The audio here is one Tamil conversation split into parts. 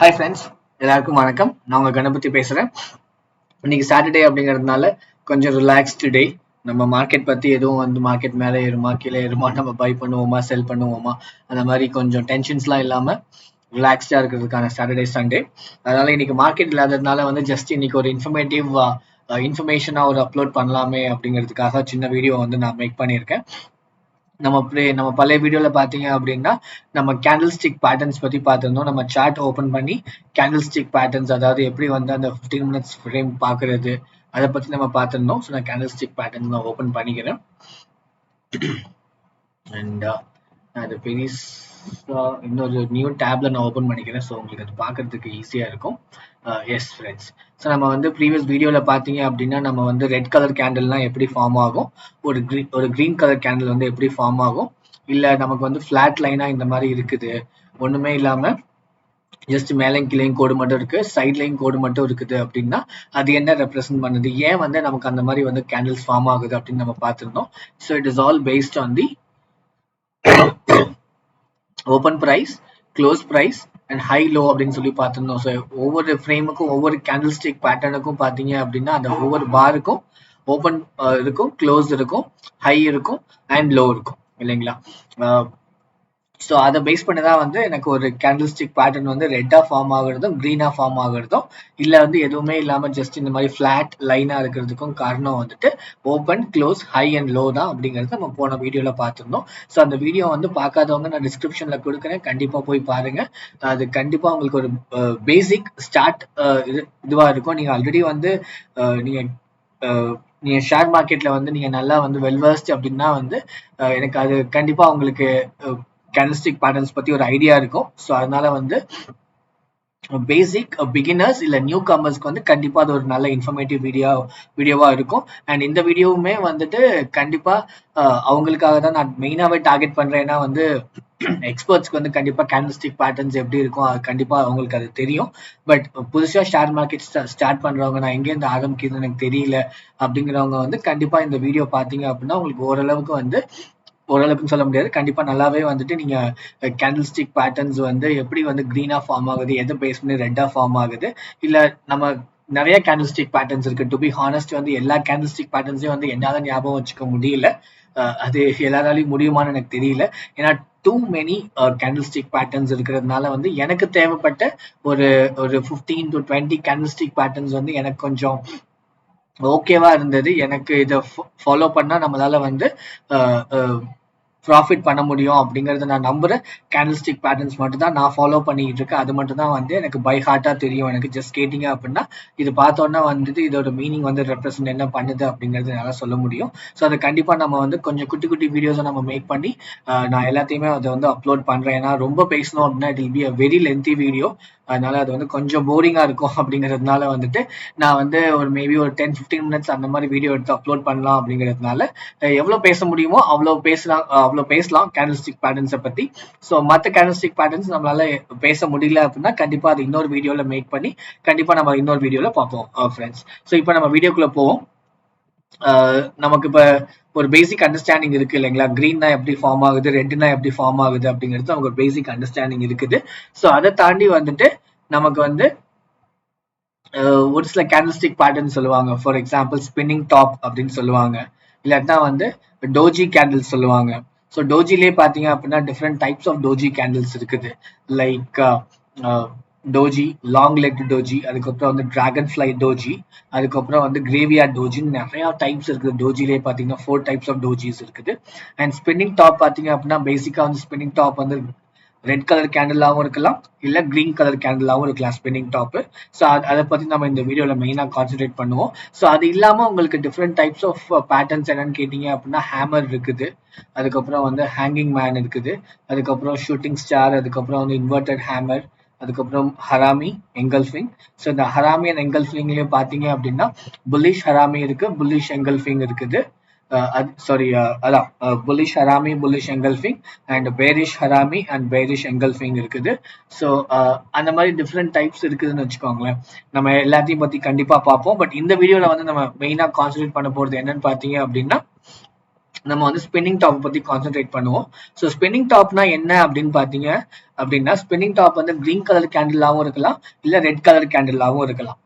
ஹாய் ஃப்ரெண்ட்ஸ், எல்லாருக்கும் வணக்கம். நான் உங்கள் கணபதி பேசுகிறேன். இன்னைக்கு சாட்டர்டே அப்படிங்கிறதுனால கொஞ்சம் ரிலாக்ஸ்டு டே. நம்ம மார்க்கெட் பற்றி எதுவும் மார்க்கெட் மேலே ஏறுமா கீழே ஏறுமா, நம்ம பை பண்ணுவோமா செல் பண்ணுவோமா, அந்த மாதிரி கொஞ்சம் டென்ஷன்ஸ்லாம் இல்லாமல் ரிலாக்ஸ்டாக இருக்கிறதுக்கான சாட்டர்டே சண்டே. அதனால் இன்னைக்கு மார்க்கெட் இல்லாததுனால ஜஸ்ட் இன்னைக்கு ஒரு இன்ஃபர்மேஷனாக ஒரு அப்லோட் பண்ணலாமே அப்படிங்கிறதுக்காக சின்ன வீடியோ நான் மேக் பண்ணியிருக்கேன். நம்ம பழைய வீடியோல பாத்தீங்க அப்படின்னா நம்ம கேண்டில் ஸ்டிக் பேட்டர்ன்ஸ் பத்தி பார்த்திருந்தோம். நம்ம சார்ட் ஓபன் பண்ணி கேண்டில் ஸ்டிக் பேட்டர்ன்ஸ், அதாவது எப்படி அந்த 15 மினிட்ஸ் ஃப்ரேம் பாக்குறது, அதை பத்தி நம்ம பார்த்திருந்தோம். ஸோ நான் கேண்டில் ஸ்டிக் பேட்டர்ன்ஸ் நான் ஓபன் பண்ணிக்கிறேன். அண்ட் அது பெருசா இன்னொரு நியூ டேப்ல நான் ஓபன் பண்ணிக்கிறேன். ஸோ உங்களுக்கு அது பார்க்கறதுக்கு ஈஸியா இருக்கும். எஸ் ஃப்ரெண்ட்ஸ், ஸோ நம்ம ப்ரீவியஸ் வீடியோவில் பார்த்தீங்க அப்படின்னா நம்ம ரெட் கலர் கேண்டில்னால் எப்படி ஃபார்ம் ஆகும், ஒரு க்ரீன் கலர் கேண்டில் எப்படி ஃபார்ம் ஆகும், இல்லை நமக்கு ஃப்ளாட் லைனாக இந்த மாதிரி இருக்குது, ஒன்றுமே இல்லாமல் ஜஸ்ட் மேலையும் கீழையும் கோடு மட்டும் இருக்கு, சைட்லையும் கோடு மட்டும் இருக்குது அப்படின்னா அது என்ன ரெப்ரசென்ட் பண்ணுது, ஏன் நமக்கு அந்த மாதிரி கேண்டில்ஸ் ஃபார்ம் ஆகுது அப்படின்னு நம்ம பார்த்துருந்தோம். So it is all based on the open price, close price and high low அப்படின்னு சொல்லி பார்த்துருந்தோம். ஸோ ஒவ்வொரு ஃப்ரேமுக்கும் ஒவ்வொரு கேண்டில் ஸ்டிக் பேட்டர்னுக்கும் பார்த்தீங்க அப்படின்னா அந்த ஒவ்வொரு பாருக்கும் ஓப்பன் இருக்கும், க்ளோஸ் இருக்கும், ஹை இருக்கும் அண்ட் லோ இருக்கும் இல்லைங்களா. ஸோ அதை பேஸ் பண்ணி தான் எனக்கு ஒரு கேண்டில் ஸ்டிக் பேட்டர்ன் ரெட்டாக ஃபார்ம் ஆகுறதும் க்ரீனாக ஃபார்ம் ஆகுறதும் இல்லை எதுவுமே இல்லாமல் ஜஸ்ட் இந்த மாதிரி ஃப்ளாட் லைனாக இருக்கிறதுக்கும் காரணம் open, close, high and low தான் அப்படிங்கிறது நம்ம போன வீடியோவில் பார்த்துருந்தோம். ஸோ அந்த வீடியோ பார்க்காதவங்க நான் டிஸ்கிரிப்ஷனில் கொடுக்குறேன், கண்டிப்பாக போய் பாருங்கள். அது கண்டிப்பாக உங்களுக்கு ஒரு பேசிக் ஸ்டார்ட் இதுவாக இருக்கும். நீங்கள் ஆல்ரெடி நீங்கள் ஷேர் மார்க்கெட்டில் நீங்கள் நல்லா வெல்வர்ஸ்ட் அப்படின்னா எனக்கு அது கண்டிப்பாக உங்களுக்கு கேண்டில்ஸ்டிக் பேட்டர்ன்ஸ் பத்தி ஒரு ஐடியா இருக்கும். ஸோ அதனால பேசிக் பிகினர்ஸ் இல்ல நியூ கமர்ஸ்க்கு கண்டிப்பா அது ஒரு நல்ல இன்ஃபர்மேட்டிவ் வீடியோவா இருக்கும். அண்ட் இந்த வீடியோவுமே கண்டிப்பா அவங்களுக்காக தான் நான் மெயினாவே டார்கெட் பண்றேன். ஏன்னா எக்ஸ்பர்ட்ஸ்க்கு கண்டிப்பா கேண்டில்ஸ்டிக் பேட்டர்ன்ஸ் எப்படி இருக்கும் அது கண்டிப்பா அவங்களுக்கு அது தெரியும். பட் புதுசா ஷேர் மார்க்கெட் ஸ்டார்ட் பண்றவங்க, நான் எங்கேருந்து ஆரம்பிக்கிறது எனக்கு தெரியல அப்படிங்கிறவங்க கண்டிப்பா இந்த வீடியோ பாத்தீங்க அப்படின்னா உங்களுக்கு ஓரளவுக்கு சொல்ல முடியாது, கண்டிப்பா நல்லாவே நீங்க கேண்டில் ஸ்டிக் பேட்டர்ன்ஸ் எப்படி கிரீனா ஃபார்ம் ஆகுது, எதை பேஸ் பண்ணி ரெட்டா ஃபார்ம் ஆகுது, இல்ல நம்ம நிறைய கேண்டில் ஸ்டிக் பேட்டர்ன்ஸ் இருக்கு. டு பி ஹானஸ்ட் எல்லா கேண்டில் ஸ்டிக் பேட்டர்ன்ஸையும் என்னால ஞாபகம் வச்சுக்க முடியல. அது எல்லாராலையும் முடியுமான்னு எனக்கு தெரியல. ஏன்னா too many candlestick patterns இருக்கிறதுனால எனக்கு தேவைப்பட்ட ஒரு 15 to 20 கேண்டில் ஸ்டிக் பேட்டர்ன்ஸ் எனக்கு கொஞ்சம் ஓகேவா இருந்தது. எனக்கு இதை ஃபாலோ பண்ணா நம்மளால ப்ராஃபிட் பண்ண முடியும் அப்படிங்கறத நான் நம்புறேன். கேண்டில் ஸ்டிக் பேட்டர்ன்ஸ் மட்டும் தான் நான் ஃபாலோ பண்ணிட்டு இருக்கேன். அது மட்டும் தான் எனக்கு பை ஹார்ட்டா தெரியும். எனக்கு ஜஸ்ட் கேட்டீங்க அப்படின்னா இது பார்த்தோன்னா இதோட மீனிங் ரெப்ரசன்ட் என்ன பண்ணுது அப்படிங்கறது என்னால சொல்ல முடியும். ஸோ அதை கண்டிப்பா நம்ம கொஞ்சம் குட்டி குட்டி வீடியோஸை நம்ம மேக் பண்ணி நான் எல்லாத்தையுமே அதை அப்லோட் பண்றேன். ஏன்னா ரொம்ப பேசணும் அப்படின்னா it will be a very lengthy video. அதனால அது கொஞ்சம் போரிங்கா இருக்கும் அப்படிங்கிறதுனால நான் ஒரு மேபி ஒரு 10-15 மினிட்ஸ் அந்த மாதிரி வீடியோ எடுத்து அப்லோட் பண்ணலாம் அப்படிங்கிறதுனால எவ்வளவு பேச முடியுமோ அவ்வளவு பேசலாம் கேண்டில் ஸ்டிக் பேட்டர்ன்ஸை பத்தி. ஸோ மற்ற கேண்டில் ஸ்டிக் பேட்டர்ன்ஸ் நம்மளால பேச முடியல அப்படின்னா கண்டிப்பா அது இன்னொரு வீடியோல மேக் பண்ணி கண்டிப்பா நம்ம இன்னொரு வீடியோல பார்ப்போம் ஃப்ரெண்ட்ஸ். ஸோ இப்போ நம்ம வீடியோக்குள்ள போவோம். நமக்கு இப்ப ஒரு பேசிக் அண்டர்ஸ்டாண்டிங் இருக்கு இல்லைங்களா, கிரீன்னா எப்படி ஃபார்ம் ஆகுது, ரெட்னா எப்படி ஃபார்ம் ஆகுது அப்படிங்கிறது நமக்கு ஒரு பேசிக் அண்டர்ஸ்டாண்டிங் இருக்குது. ஸோ அதை தாண்டி நமக்கு ஒரு சில கேண்டில்ஸ்டிக் பேட்டர்ன் சொல்லுவாங்க. ஃபார் எக்ஸாம்பிள் ஸ்பின்னிங் டாப் அப்படின்னு சொல்லுவாங்க, இல்லாட்டா டோஜி கேண்டில் சொல்லுவாங்க. ஸோ டோஜிலே பாத்தீங்க அப்படின்னா different types of doji candles இருக்குது. Like doji, long leg doji, அதுக்கப்புறம் டிராகன் ஃபிளை டோஜி, அதுக்கப்புறம் கிரேவியா டோஜின்னு நிறைய டைப்ஸ் இருக்குது. டோஜிலே பாத்தீங்கன்னா 4 டைப்ஸ் ஆஃப் டோஜிஸ் இருக்குது. அண்ட் ஸ்பின்னிங் டாப் பாத்தீங்க அப்படின்னா பேசிக்கா ஸ்பின்னிங் டாப் ரெட் கலர் கேண்டிலாவும் இருக்கலாம், இல்ல கிரீன் கலர் கேண்டிலாவும் இருக்கலாம் ஸ்பின்னிங் டாப். ஸோ அதை பத்தி நம்ம இந்த வீடியோல மெயினா கான்சென்ட்ரேட் பண்ணுவோம். ஸோ அது இல்லாம உங்களுக்கு டிஃப்ரெண்ட் டைப்ஸ் ஆஃப் பேட்டர்ன்ஸ் என்னன்னு கேட்டீங்க அப்படின்னா ஹேமர் இருக்குது, அதுக்கப்புறம் ஹேங்கிங் மேன் இருக்குது, அதுக்கப்புறம் ஷூட்டிங் ஸ்டார், அதுக்கப்புறம் இன்வெர்டட் ஹேமர், அதுக்கப்புறம் ஹராமி, எங்கல்ஃபிங். ஸோ இந்த ஹராமி அண்ட் எங்கல்ஃபிங்லயும் பாத்தீங்க அப்படின்னா புல்லிஷ் ஹராமி இருக்கு, புல்லிஷ் எங்கல்ஃபிங் இருக்குது. அதான் bullish harami, bullish engulfing and bearish harami and bearish engulfing இருக்குது. ஸோ அந்த மாதிரி டிஃப்ரெண்ட் டைப்ஸ் இருக்குதுன்னு வச்சுக்கோங்களேன். நம்ம எல்லாத்தையும் பத்தி கண்டிப்பா பார்ப்போம். பட் இந்த வீடியோல நம்ம மெயினா கான்சென்ட்ரேட் பண்ண போறது என்னன்னு பாத்தீங்க அப்படின்னா நம்ம வந்து ஸ்பின்னிங் டாப் பத்தி கான்சென்ட்ரேட் பண்ணுவோம். ஸோ ஸ்பின்னிங் டாப்னா என்ன அப்படின்னு பாத்தீங்க அப்படின்னா, ஸ்பின்னிங் டாப் வந்து கிரீன் கலர் கேண்டிலாவும் இருக்கலாம், இல்ல ரெட் கலர் கேண்டிலாவும் இருக்கலாம்.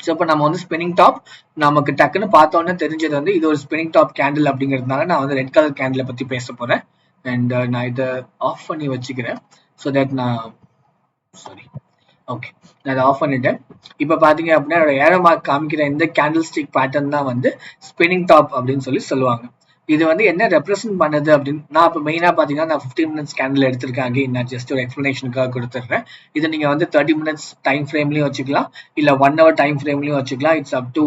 ஸோ இப்போ நம்ம வந்து ஸ்பின்னிங் டாப் நமக்கு டக்குன்னு பார்த்தோன்னே தெரிஞ்சது வந்து இது ஒரு ஸ்பின்னிங் டாப் கேண்டில் அப்படிங்கிறதுனால நான் வந்து ரெட் கலர் கேண்டிலை பத்தி பேச போறேன். அண்ட் நான் இதை ஆஃப் பண்ணி வச்சுக்கிறேன். ஸோ தட் நான் சாரி ஓகே நான் அதை ஆஃப் பண்ணிட்டேன். இப்போ பார்த்தீங்க அப்படின்னா என்னோட ஏரோ மார்க் காமிக்கிற இந்த கேண்டில் ஸ்டிக் பேட்டர்ன் தான் வந்து ஸ்பின்னிங் டாப் அப்படின்னு சொல்லுவாங்க. இது வந்து என்ன ரெப்ரசென்ட் பண்ணுது அப்படின்னு நான் இப்போ மெயினாக பார்த்தீங்கன்னா நான் 15 மினிட்ஸ் கேண்டில் எடுத்திருக்கேன். அகைன் நான் ஜஸ்ட் ஒரு எக்ஸ்பிளனேஷனுக்காக கொடுத்துட்றேன். இதை நீங்கள் வந்து 30 மினிட்ஸ் டைம் ஃப்ரேம்லையும் வச்சுக்கலாம், இல்லை 1 hour டைம் ஃப்ரேம்லையும் வச்சுக்கலாம். It's up to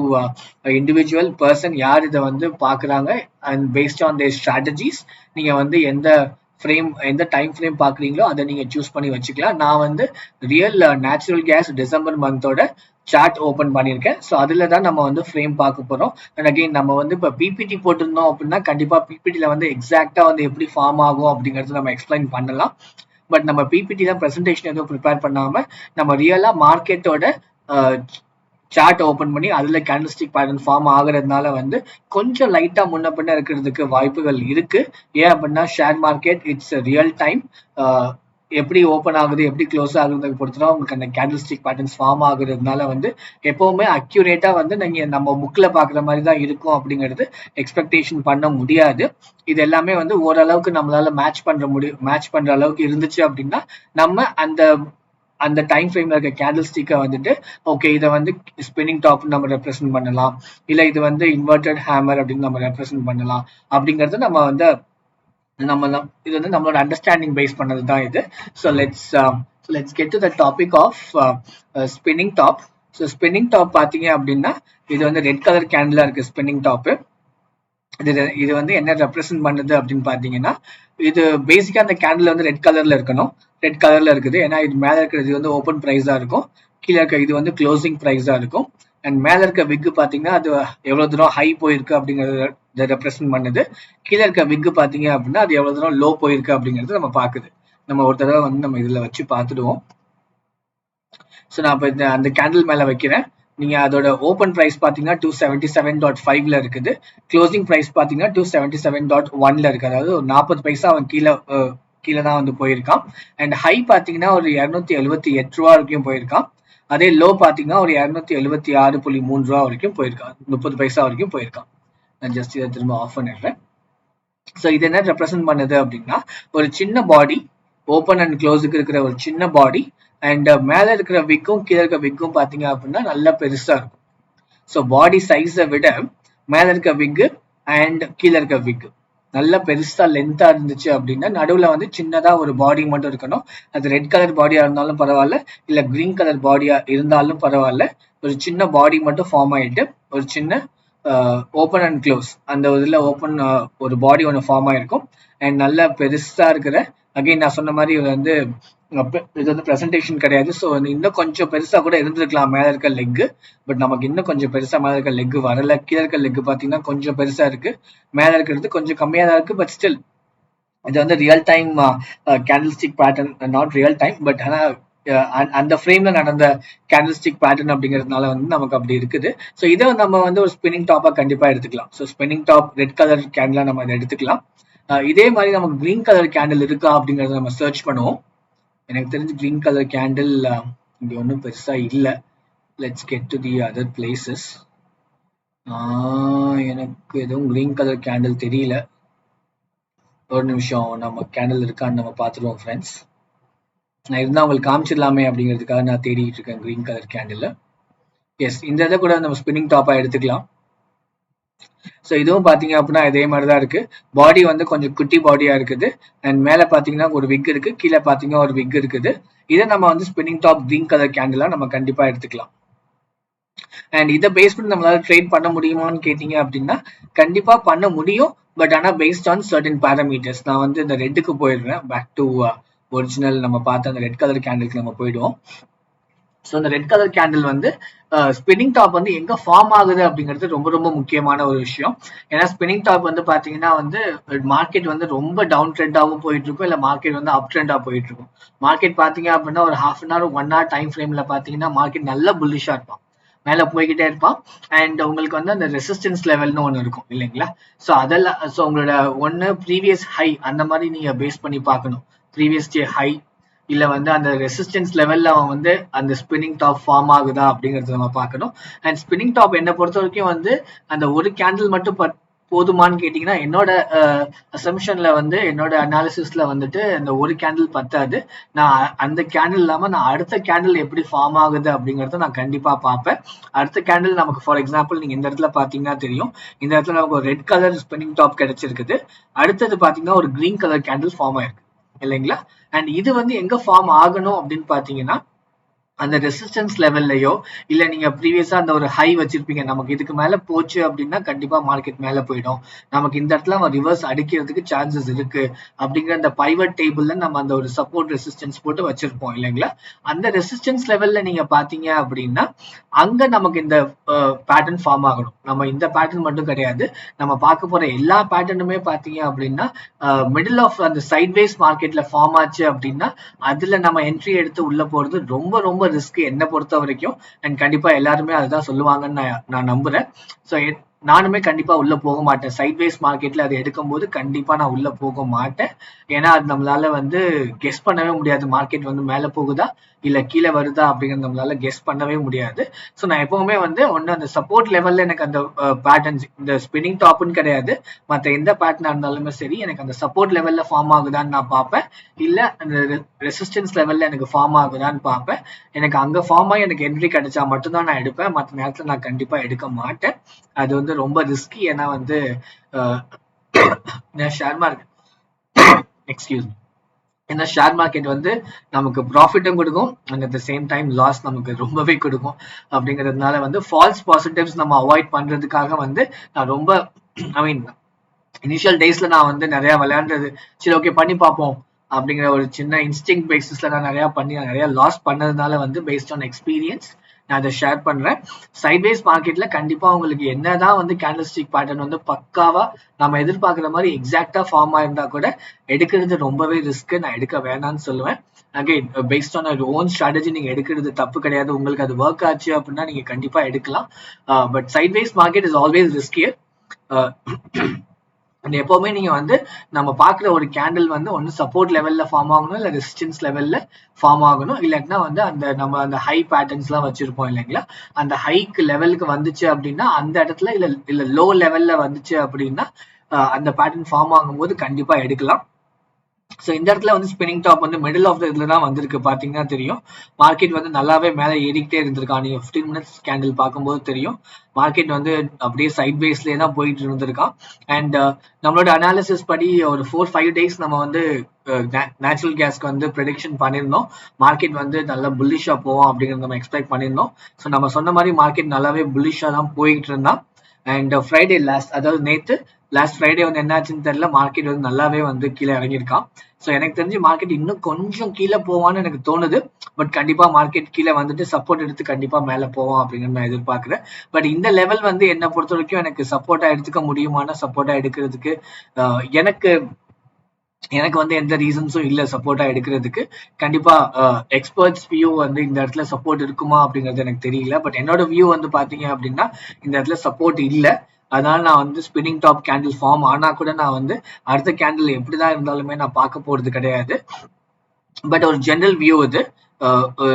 individual person யார் இதை வந்து பார்க்குறாங்க and based on their strategies நீங்கள் வந்து எந்த டைம் ஃப்ரேம் பார்க்குறீங்களோ அதை நீங்கள் சூஸ் பண்ணி வச்சுக்கலாம். நான் வந்து ரியல் நேச்சுரல் கேஸ் டிசம்பர் மந்தோட சார்ட் ஓப்பன் பண்ணியிருக்கேன். ஸோ அதில் தான் நம்ம வந்து ஃப்ரேம் பார்க்க போகிறோம். அண்ட் அகெயின் நம்ம வந்து இப்போ பிபிடி போட்டிருந்தோம் அப்படின்னா கண்டிப்பாக பிபிடியில் வந்து எக்ஸாக்டாக வந்து எப்படி ஃபார்ம் ஆகும் அப்படிங்கிறது நம்ம எக்ஸ்பிளைன் பண்ணலாம். பட் நம்ம பிபிடி தான் ப்ரெசன்டேஷன் எதுவும் ப்ரிப்பேர் பண்ணாமல் நம்ம ரியலாக மார்க்கெட்டோட சார்ட் ஓப்பன் பண்ணி அதில் கேண்டில்ஸ்டிக் பேட்டர்ன் ஃபார்ம் ஆகுறதுனால வந்து கொஞ்சம் லைட்டாக முன்ன பின்ன இருக்கிறதுக்கு வாய்ப்புகள் இருக்கு. ஏன் அப்படின்னா share market it's real time, எப்படி ஓப்பன் ஆகுது எப்படி க்ளோஸ் ஆகுறதுக்கு பொறுத்துதான் உங்களுக்கு அந்த கேண்டில்ஸ்டிக் பேட்டர்ன்ஸ் ஃபார்ம் ஆகுறதுனால வந்து எப்பவுமே அக்யூரேட்டா வந்து நீங்க நம்ம புக்ல பாக்குற மாதிரி தான் இருக்கும் அப்படிங்கிறது எக்ஸ்பெக்டேஷன் பண்ண முடியாது. இது எல்லாமே வந்து ஓரளவுக்கு நம்மளால மேட்ச் பண்ற அளவுக்கு இருந்துச்சு அப்படின்னா நம்ம அந்த டைம் ஃப்ரேம்ல இருக்க கேண்டில் ஸ்டிக்கை வந்துட்டு ஓகே இதை வந்து ஸ்பின்னிங் டாப் நம்ம ரெப்ரசென்ட் பண்ணலாம், இல்லை இது வந்து இன்வெர்டட் ஹேமர் அப்படின்னு நம்ம ரெப்ரசென்ட் பண்ணலாம் அப்படிங்கிறது இது வந்து நம்மளோட அண்டர்ஸ்டாண்டிங் பேஸ் பண்ணது தான் இது. So let's get to the topic of spinning top. So spinning top பார்த்தீங்க அப்படின்னா இது வந்து ரெட் கலர் கேண்டிலா இருக்கு ஸ்பின்னிங் டாப்பு. இது வந்து என்ன ரெப்ரசென்ட் பண்ணுது அப்படின்னு பார்த்தீங்கன்னா, இது பேசிக்கா அந்த கேண்டில் வந்து ரெட் கலர்ல இருக்கணும். ரெட் கலர்ல இருக்குது ஏன்னா இது மேலே இருக்கிறது வந்து ஓப்பன் ப்ரைஸா இருக்கும், கீழே இருக்க இது வந்து க்ளோசிங் ப்ரைஸா இருக்கும். அண்ட் மேலே இருக்க விக்கு பார்த்தீங்கன்னா அது எவ்வளோ தூரம் ஹை போயிருக்கு அப்படிங்கிறத ரெப்ரசென்ட் பண்ணுது. கீழே இருக்க விக்கு பார்த்தீங்க அப்படின்னா அது எவ்வளோ தூரம் லோ போயிருக்கு அப்படிங்கிறது நம்ம பார்க்குது. நம்ம ஒரு தடவை வந்து நம்ம இதில் வச்சு பார்த்துடுவோம். ஸோ நான் இப்போ அந்த கேண்டில் மேலே வைக்கிறேன். நீங்கள் அதோட ஓப்பன் ப்ரைஸ் பார்த்தீங்கன்னா 277.5ல இருக்குது, க்ளோசிங் ப்ரைஸ் பார்த்தீங்கன்னா 277.1ல இருக்குது. அதாவது ஒரு 40 பைசா அவன் கீழே தான் வந்து போயிருக்கான். அண்ட் ஹை பார்த்தீங்கன்னா ஒரு 278 ரூபா வரைக்கும் போயிருக்கான். அதே லோ பார்த்தீங்கன்னா ஒரு 276.3 ரூபா வரைக்கும் போயிருக்கான், 30 பைசா வரைக்கும் போயிருக்கான். நான் ஜஸ்ட் இதை திரும்ப ஆஃப் பண்ணிடுறேன். ஸோ இது என்ன ரெப்ரசென்ட் பண்ணுது அப்படின்னா, ஒரு சின்ன பாடி ஓப்பன் அண்ட் க்ளோஸுக்கு இருக்கிற ஒரு சின்ன பாடி அண்ட் மேலே இருக்கிற விக்கும் கீழே இருக்க விக்கும் பார்த்தீங்க அப்படின்னா நல்லா பெருசா இருக்கும். ஸோ பாடி சைஸை விட மேலே இருக்க விக்கு அண்ட் கீழே இருக்க விக்கு நல்லா பெருசா லென்த்தா இருந்துச்சு அப்படின்னா நடுவில் வந்து சின்னதா ஒரு பாடி மட்டும் இருக்கணும். அது ரெட் கலர் பாடியா இருந்தாலும் பரவாயில்ல, இல்லை கிரீன் கலர் பாடியா இருந்தாலும் பரவாயில்ல, ஒரு சின்ன பாடி மட்டும் ஃபார்ம் ஆயிட்டு ஒரு சின்ன ஓப்பன் அண்ட் க்ளோஸ் அந்த இதில் ஓப்பன் ஒரு பாடி ஒன்று ஃபார்ம் ஆயிருக்கும். அண்ட் நல்லா பெருசா இருக்கிற அகைன் நான் சொன்ன மாதிரி இது வந்து ப்ரெசன்டேஷன் கிடையாது. ஸோ இன்னும் கொஞ்சம் பெருசா கூட இருந்திருக்கலாம் மேலே இருக்க லெக்கு, பட் நமக்கு இன்னும் கொஞ்சம் பெருசா மேலே இருக்க லெக்கு வரல. கீழே இருக்க லெக்கு பார்த்தீங்கன்னா கொஞ்சம் பெருசா இருக்கு, மேலே இருக்கிறது கொஞ்சம் கம்மியாக தான் இருக்கு. பட் ஸ்டில் இது வந்து real time candlestick pattern, not real time but ஆனால் அந்த ஃப்ரேம்ல நடந்த கேண்டில்ஸ்டிக் பேட்டர்ன் அப்படிங்கிறதுனால வந்து நமக்கு அப்படி இருக்குது. ஸோ இதை நம்ம வந்து ஒரு ஸ்பின்னிங் டாப்பா கண்டிப்பா எடுத்துக்கலாம். So spinning top red colour candela நம்ம அதை எடுத்துக்கலாம். இதே மாதிரி நமக்கு கிரீன் கலர் கேண்டில் இருக்கா அப்படிங்கறத நம்ம சர்ச் பண்ணுவோம். எனக்கு தெரிஞ்சு கிரீன் கலர் கேண்டில் இங்க ஒன்றும் பெருசா இல்லை. Let's get to the other places. எனக்கு எதுவும் கிரீன் கலர் கேண்டில் தெரியல. ஒரு நிமிஷம் நம்ம கேண்டில் இருக்கான்னு நம்ம பார்த்துருவோம் ஃப்ரெண்ட்ஸ். நான் இருந்தால் உங்களுக்கு காமிச்சிடலாமே அப்படிங்கிறதுக்காக நான் தேடிட்டு இருக்கேன் கிரீன் கலர் கேண்டில். எஸ், இந்த இதை கூட நம்ம ஸ்பின்னிங் டாப்பா எடுத்துக்கலாம். ஸோ இதுவும் பார்த்தீங்க அப்படின்னா இதே மாதிரி தான் இருக்கு. பாடி வந்து கொஞ்சம் குட்டி பாடியா இருக்குது அண்ட் மேலே பார்த்தீங்கன்னா ஒரு விக் இருக்கு, கீழே பார்த்தீங்கன்னா ஒரு விக் இருக்குது. இதை நம்ம வந்து spinning top green colour candela நம்ம கண்டிப்பா எடுத்துக்கலாம். அண்ட் இதை பேஸ் பண்ணி நம்மளால ட்ரேட் பண்ண முடியுமான்னு கேட்டீங்க அப்படின்னா கண்டிப்பா பண்ண முடியும். பட் ஆனால் பேஸ்ட் ஆன் சர்டன் பேராமீட்டர்ஸ். நான் வந்து இந்த ரெட்டுக்கு போயிடுறேன், பேக் டு ஒரிஜினல் நம்ம பார்த்த அந்த ரெட் கலர் கேண்டிலுக்கு நம்ம போயிடுவோம். ஸோ இந்த ரெட் கலர் கேண்டில் வந்து ஸ்பின்னிங் டாப் வந்து எங்க ஃபார்ம் ஆகுது அப்படிங்கிறது ரொம்ப ரொம்ப முக்கியமான ஒரு விஷயம். ஏன்னா ஸ்பின்னிங் டாப் வந்து பாத்தீங்கன்னா வந்து மார்க்கெட் வந்து ரொம்ப டவுன் ட்ரெண்டாகவும் போயிட்டு இருக்கும், இல்லை மார்க்கெட் வந்து அப் ட்ரெண்டா போயிட்டு இருக்கும். மார்க்கெட் பாத்தீங்க அப்படின்னா ஒரு 1/2 hour 1 hour டைம் ஃப்ரேம்ல பாத்தீங்கன்னா மார்க்கெட் நல்ல புல்லிஷா இருக்கும். மேல போய்கிட்டே இருப்பான். அண்ட் உங்களுக்கு வந்து அந்த ரெசிஸ்டன்ஸ் லெவல்னு ஒன்று இருக்கும் இல்லைங்களா? ஸோ அதெல்லாம் ஸோ உங்களோட ஒன்று ப்ரீவியஸ் ஹை அந்த மாதிரி நீங்க பேஸ் பண்ணி பார்க்கணும். ப்ரீவியஸ் டே ஹை இல்ல வந்து அந்த ரெசிஸ்டன்ஸ் லெவல்ல அவன் வந்து அந்த ஸ்பின்னிங் டாப் ஃபார்ம் ஆகுதா அப்படிங்கறத நம்ம பார்க்கணும். அண்ட் ஸ்பின்னிங் டாப் என்ன பொறுத்த வரைக்கும் வந்து அந்த ஒரு கேண்டில் மட்டும் போதுமான்னு கேட்டீங்கன்னா, என்னோட அசம்ஷன்ல வந்து என்னோட அனாலிசிஸ்ல வந்துட்டு அந்த ஒரு கேண்டில் பத்தாது. நான் அந்த கேண்டில் இல்லாம நான் அடுத்த கேண்டில் எப்படி ஃபார்ம் ஆகுது அப்படிங்கறத நான் கண்டிப்பா பார்ப்பேன். அடுத்த கேண்டில் நமக்கு ஃபார் எக்ஸாம்பிள் நீங்க இந்த இடத்துல பாத்தீங்கன்னா தெரியும், இந்த இடத்துல நமக்கு ஒரு ரெட் கலர் ஸ்பின்னிங் டாப் கிடைச்சிருக்குது. அடுத்தது பாத்தீங்கன்னா ஒரு கிரீன் கலர் கேண்டில் ஃபார்ம் ஆயிருக்கு இல்லைங்களா? அண்ட் இது வந்து எங்க ஃபார்ம் ஆகணும் அப்படின்னு பாத்தீங்கன்னா, அந்த ரெசிஸ்டன்ஸ் லெவல்லையோ இல்ல நீங்க ப்ரீவியஸா அந்த ஒரு ஹை வச்சிருப்பீங்க, நமக்கு இதுக்கு மேல போச்சு அப்படின்னா கண்டிப்பா மார்க்கெட் மேல போயிடும், நமக்கு இந்த இடத்துல அவன் ரிவர்ஸ் அடிக்கிறதுக்கு சான்சஸ் இருக்கு அப்படிங்கிற அந்த பைவட் டேபிள்ல நம்ம அந்த ஒரு சப்போர்ட் ரெசிஸ்டன்ஸ் போட்டு வச்சிருப்போம் இல்லைங்களா? அந்த ரெசிஸ்டன்ஸ் லெவல்ல நீங்க பாத்தீங்க அப்படின்னா அங்க நமக்கு இந்த பேட்டர்ன் ஃபார்ம் ஆகணும். நம்ம இந்த பேட்டர்ன் மட்டும் கிடையாது, நம்ம பார்க்க போற எல்லா பேட்டர்னுமே பாத்தீங்க அப்படின்னா மிடில் ஆஃப் அந்த சைட்வேஸ் மார்க்கெட்ல ஃபார்ம் ஆச்சு அப்படின்னா அதுல நம்ம என்ட்ரி எடுத்து உள்ள போறது ரொம்ப ரொம்ப ரிஸ்க் என்ன பொறுத்த வரைக்கும். அண்ட் கண்டிப்பா எல்லாருமே அதுதான் சொல்லுவாங்கன்னு நான் நம்புறேன். ஸோ நானுமே கண்டிப்பா உள்ள போக மாட்டேன். சைட்வேஸ் மார்க்கெட்ல அதை எடுக்கும் போது கண்டிப்பா நான் உள்ள போக மாட்டேன். ஏன்னா அது நம்மளால வந்து கெஸ் பண்ணவே முடியாது, மார்க்கெட் வந்து மேல போகுதா இல்ல கீழே வருதா அப்படிங்கறது நம்மளால கெஸ் பண்ணவே முடியாது. ஸோ நான் எப்பவுமே வந்து ஒன்னு அந்த சப்போர்ட் லெவல்ல எனக்கு அந்த பேட்டர்ன்ஸ் இந்த ஸ்பின்னிங் டாப்னு கிடையாது, மற்ற எந்த பேட்டர்னா இருந்தாலுமே சரி எனக்கு அந்த சப்போர்ட் லெவல்ல ஃபார்ம் ஆகுதான்னு நான் பார்ப்பேன். இல்ல அந்த ரெசிஸ்டன்ஸ் லெவல்ல எனக்கு ஃபார்ம் ஆகுதான்னு பார்ப்பேன். எனக்கு அங்க ஃபார்ம் ஆகி எனக்கு என்ட்ரி கிடைச்சா மட்டும்தான் நான் எடுப்பேன், மற்ற நேரத்துல நான் கண்டிப்பா எடுக்க மாட்டேன். அது வந்து ரொம்ப ரிஸ்கி. ஏன்னா வந்து ஷேர் மார்க்கெட் எக்ஸ்கியூஸ் ஏன்னா ஷேர் மார்க்கெட் வந்து நமக்கு ப்ராஃபிட்டும் கொடுக்கும் and at the same time loss நமக்கு ரொம்பவே கொடுக்கும். அப்படிங்கிறதுனால வந்து ஃபால்ஸ் பாசிட்டிவ்ஸ் நம்ம அவாய்ட் பண்றதுக்காக வந்து நான் ரொம்ப ஐ மீன் இனிஷியல் டேஸ்ல நான் வந்து நிறைய விளையாண்டது, சரி ஓகே பண்ணி பார்ப்போம் அப்படிங்கிற ஒரு சின்ன இன்ஸ்டிங் பேசிஸ்ல நான் நிறைய லாஸ் பண்ணதுனால வந்து பேஸ்ட் ஆன் எக்ஸ்பீரியன்ஸ் நான் அதை ஷேர் பண்றேன். சைட்வேஸ் மார்க்கெட்ல கண்டிப்பா உங்களுக்கு என்னதான் வந்து கேண்டல்ஸ்டிக் பேட்டர்ன் வந்து பக்காவா நம்ம எதிர்பார்க்குற மாதிரி எக்ஸாக்டா ஃபார்ம் ஆயிருந்தா கூட எடுக்கிறது ரொம்பவே ரிஸ்க், நான் எடுக்க வேணாம்னு சொல்லுவேன். Again based on own strategy நீங்க எடுக்கிறது தப்பு கிடையாது, உங்களுக்கு அது ஒர்க் ஆச்சு அப்படின்னா நீங்க கண்டிப்பா எடுக்கலாம். But sideways market is always riskier. And எப்பவுமே நீங்க வந்து நம்ம பாக்குற ஒரு கேண்டில் வந்து ஒன்னு சப்போர்ட் லெவல்ல ஃபார்ம் ஆகணும் இல்ல ரெசிஸ்டன்ஸ் லெவல்ல ஃபார்ம் ஆகணும், இல்லாட்டினா வந்து அந்த நம்ம அந்த ஹை பேட்டர்ன்ஸ் எல்லாம் வச்சிருப்போம் இல்லைங்களா, அந்த ஹைக்கு லெவலுக்கு வந்துச்சு அப்படின்னா அந்த இடத்துல இல்ல லோ லெவல்ல வந்துச்சு அப்படின்னா அந்த பேட்டர்ன் ஃபார்ம் ஆகும்போது கண்டிப்பா எடுக்கலாம். ஸோ இந்த இடத்துல வந்து ஸ்பின்னிங் டாப் வந்து மிடில் ஆஃப் த இதுல தான் வந்திருக்கு, பாத்தீங்கன்னா தெரியும். மார்க்கெட் வந்து நல்லாவே மேலே ஏறிக்கிட்டே இருந்திருக்கான். நீங்க 15 மினிட்ஸ் கேண்டில் பார்க்கும்போது தெரியும் மார்க்கெட் வந்து அப்படியே சைட் பேஸ்லேயே தான் போயிட்டு இருந்திருக்கான். அண்ட் நம்மளோட அனாலிசிஸ் படி ஒரு 4-5 டேஸ் நம்ம வந்து நேச்சுரல் கேஸ்க்கு வந்து ப்ரெடிக்ஷன் பண்ணியிருந்தோம், மார்க்கெட் வந்து நல்லா புல்லிஷா போவோம் அப்படிங்கிறத நம்ம எக்ஸ்பெக்ட் பண்ணியிருந்தோம். ஸோ நம்ம சொன்ன மாதிரி மார்க்கெட் நல்லாவே புல்லிஷா தான் போயிட்டு இருந்தான். அண்ட் ஃப்ரைடே அதாவது நேற்று லாஸ்ட் ஃப்ரைடே வந்து என்னாச்சுன்னு தெரியல, மார்க்கெட் வந்து நல்லாவே வந்து கீழே இறங்கியிருக்கான். ஸோ எனக்கு தெரிஞ்சு மார்க்கெட் இன்னும் கொஞ்சம் கீழே போவான்னு எனக்கு தோணுது. பட் கண்டிப்பா மார்க்கெட் கீழே வந்துட்டு சப்போர்ட் எடுத்து கண்டிப்பா மேலே போவோம் அப்படின்னு நான் எதிர்பார்க்கிறேன். பட் இந்த லெவல் வந்து என்னை பொறுத்த வரைக்கும் எனக்கு சப்போர்ட்டா எடுத்துக்க முடியுமான சப்போர்ட்டா எடுக்கிறதுக்கு எனக்கு வந்து எந்த ரீசன்ஸும் இல்லை சப்போர்ட்டா எடுக்கிறதுக்கு. கண்டிப்பா எக்ஸ்பர்ட்ஸ் வியூ வந்து இந்த இடத்துல சப்போர்ட் இருக்குமா அப்படிங்கிறது எனக்கு தெரியல. பட் என்னோட வியூ வந்து பாத்தீங்க அப்படின்னா இந்த இடத்துல சப்போர்ட் இல்லை. அதனால நான் வந்து ஸ்பின்னிங் டாப் கேண்டில் ஃபார்ம் ஆனா கூட நான் வந்து அடுத்த கேண்டில் எப்படிதான் இருந்தாலுமே நான் பார்க்க போறது கிடையாது. பட் ஒரு ஜெனரல் வியூ இது.